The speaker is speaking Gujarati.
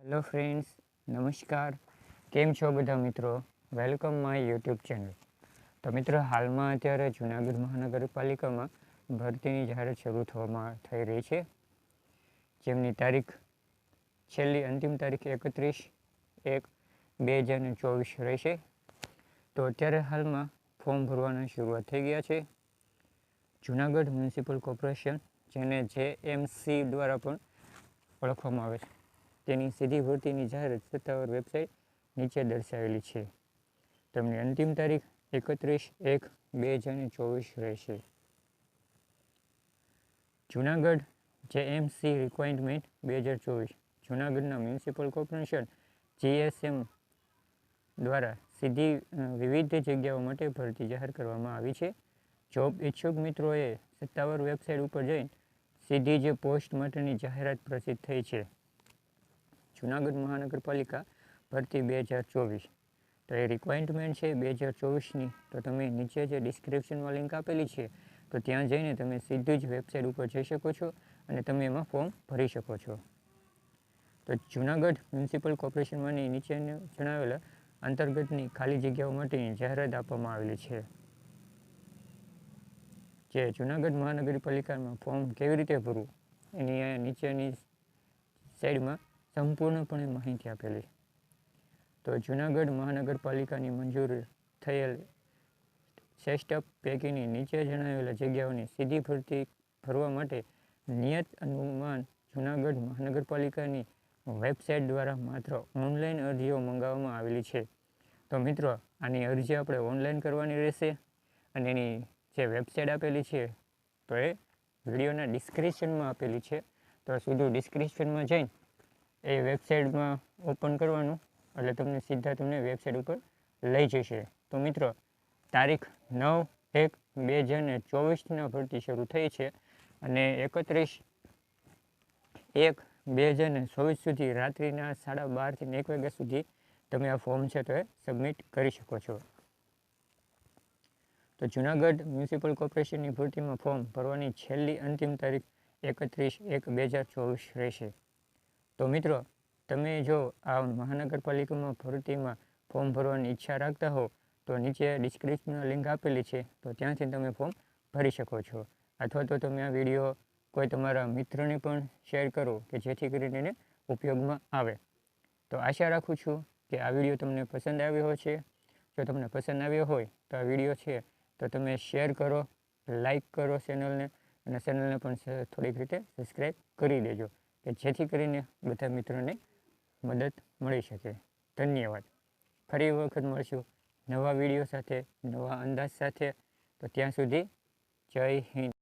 હેલો ફ્રેન્ડ્સ, નમસ્કાર. કેમ છો બધા મિત્રો? Welcome my YouTube channel. તો મિત્રો, હાલમાં અત્યારે જૂનાગઢ મહાનગરપાલિકામાં ભરતીની જાહેરાત શરૂ થઈ રહી છે, જેમની તારીખ અંતિમ તારીખ 31/1/2024 રહેશે. તો અત્યારે હાલમાં ફોર્મ ભરવાની શરૂઆત થઈ ગયા છે. જૂનાગઢ મ્યુનિસિપલ કોર્પોરેશન, જેને JMC દ્વારા પણ ઓળખવામાં આવે છે, તેની સીધી ભરતીની જાહેરાત સત્તાવાર વેબસાઇટ નીચે દર્શાવેલી છે. તેમની અંતિમ તારીખ 31/1/2024 રહેશે. Junagadh JMC requirement 2024. જૂનાગઢના મ્યુનિસિપલ કોર્પોરેશન GSM દ્વારા સીધી વિવિધ જગ્યાઓ માટે ભરતી જાહેર કરવામાં આવી છે. જોબ ઈચ્છુક મિત્રોએ સત્તાવાર વેબસાઇટ ઉપર જઈને સીધી જ પોસ્ટ માટેની જાહેરાત પ્રસિદ્ધ થઈ છે. જૂનાગઢ મહાનગરપાલિકા ભરતી 2024. તો એ રિક્વાયરમેન્ટ છે 2024ની. તો તમે નીચે જે ડિસ્ક્રિપ્શનમાં લિંક આપેલી છે, તો ત્યાં જઈને તમે સીધું જ વેબસાઇટ ઉપર જઈ શકો છો અને તમે એમાં ફોર્મ ભરી શકો છો. તો જૂનાગઢ મ્યુનિસિપલ કોર્પોરેશનમાંની નીચે જણાવેલા અંતર્ગતની ખાલી જગ્યાઓ માટેની જાહેરાત આપવામાં આવેલી છે. જે જૂનાગઢ મહાનગરપાલિકામાં ફોર્મ કેવી રીતે ભરવું એની નીચેની સાઈડમાં સંપૂર્ણપણે માહિતી આપેલી. તો જૂનાગઢ મહાનગરપાલિકાની મંજૂર થયેલ સેસ્ટઅપ પૈકીની નીચે જણાવેલા જગ્યાઓની સીધી ભરતી ભરવા માટે નિયત અનુમાન જૂનાગઢ મહાનગરપાલિકાની વેબસાઇટ દ્વારા માત્ર ઓનલાઈન અરજીઓ મંગાવવામાં આવેલી છે. તો મિત્રો, આની અરજી આપણે ઓનલાઈન કરવાની રહેશે અને એની જે વેબસાઇટ આપેલી છે, તો એ વિડીયોના ડિસ્ક્રિપ્શનમાં આપેલી છે. તો સીધું ડિસ્ક્રિપ્શનમાં જઈને એ વેબસાઇટમાં ઓપન કરવાનું, એટલે તમને વેબસાઇટ ઉપર લઈ જશે. તો મિત્રો, તારીખ 9/1/2024ના ભરતી શરૂ થઈ છે અને 31/1/2024 સુધી રાત્રિના 12:30 થી 1 વાગ્યા સુધી તમે આ ફોર્મ છે તો એ સબમિટ કરી શકો છો. તો જૂનાગઢ મ્યુનિસિપલ કોર્પોરેશનની ભરતીમાં ફોર્મ ભરવાની છેલ્લી અંતિમ તારીખ 31/1/2024 રહેશે. તો મિત્રો, તમે જો આ મહાનગરપાલિકામાં ભરતીમાં ફોર્મ ભરવાની ઈચ્છા રાખતા હો, તો નીચે ડિસ્ક્રિપ્શનમાં લિંક આપેલી છે, તો ત્યાંથી તમે ફોર્મ ભરી શકો છો. અથવા તો તમે આ વિડીયો કોઈ તમારા મિત્રને પણ શેર કરો કે જેથી કરીને એને ઉપયોગમાં આવે. તો આશા રાખું છું કે આ વિડીયો તમને પસંદ આવ્યો હશે. જો તમને પસંદ આવ્યો હોય તો આ વિડીયો છે તો તમે શેર કરો, લાઈક કરો ચેનલને, અને ચેનલને પણ થોડીક રીતે સબસ્ક્રાઈબ કરી દેજો કે જેથી કરીને બધા મિત્રોને મદદ મળી શકે. ધન્યવાદ. ફરી વખત મળશું નવા વિડીયો સાથે, નવા અંદાજ સાથે. તો ત્યાં સુધી જય હિન્દ.